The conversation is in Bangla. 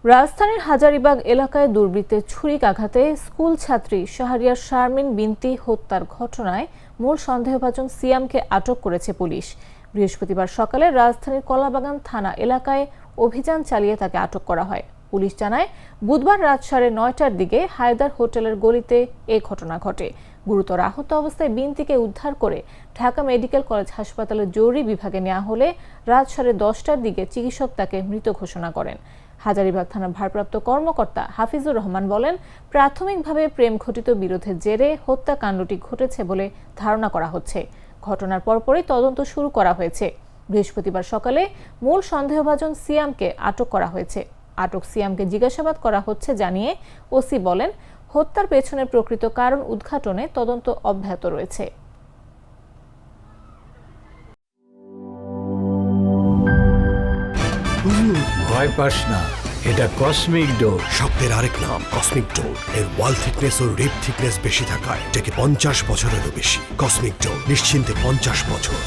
রাজধানীর হাজারীবাগ এলাকায় দুর্বৃত্তের ছুরিকাঘাতে স্কুল ছাত্রী শাহরিয়ার শারমিন বিনতি হত্যার ঘটনায় মূল সন্দেহভাজন সিয়ামকে আটক করেছে পুলিশ। বৃহস্পতিবার সকালে রাজধানীর কলাবাগান থানা এলাকায় অভিযান চালিয়ে তাকে আটক করা হয়। পুলিশ জানায়, বুধবার রাত 9:30টার দিকে হায়দার হোটেলের গলিতে এ ঘটনা ঘটে। গুরুতর আহত অবস্থায় বিনতিকে উদ্ধার করে ঢাকা মেডিকেল কলেজ হাসপাতালের জরুরি বিভাগে নেওয়া হলে রাত 10:30টার দিকে চিকিৎসক তাকে মৃত ঘোষণা করেন। হাজারীবাগ থানার ভারপ্রাপ্ত কর্মকর্তা হাফিজুর রহমান বলেন, প্রাথমিকভাবে প্রেম ঘটিত বিরোধের জেরে হত্যাকাণ্ডটি ঘটেছে বলে ধারণা করা হচ্ছে। ঘটনার পরপরই তদন্ত শুরু করা হয়েছে। বৃহস্পতিবার সকালে মূল সন্দেহভাজন সিয়ামকে আটক করা হয়েছে। আটক সিয়ামকে জিজ্ঞাসাবাদ করা হচ্ছে জানিয়ে ওসি বলেন, হত্যার পেছনের প্রকৃত কারণ উদ্ঘাটনে তদন্ত অব্যাহত রয়েছে। ভয় পাস না, এটা কসমিক ডোর। শব্দের আরেক নাম কসমিক ডোর। এর ওয়াল থিকনেস ও রিপ থিকনেস বেশি থাকায় এটাকে 50 বছরেরও বেশি। কসমিক ডোর, নিশ্চিন্তে 50 বছর।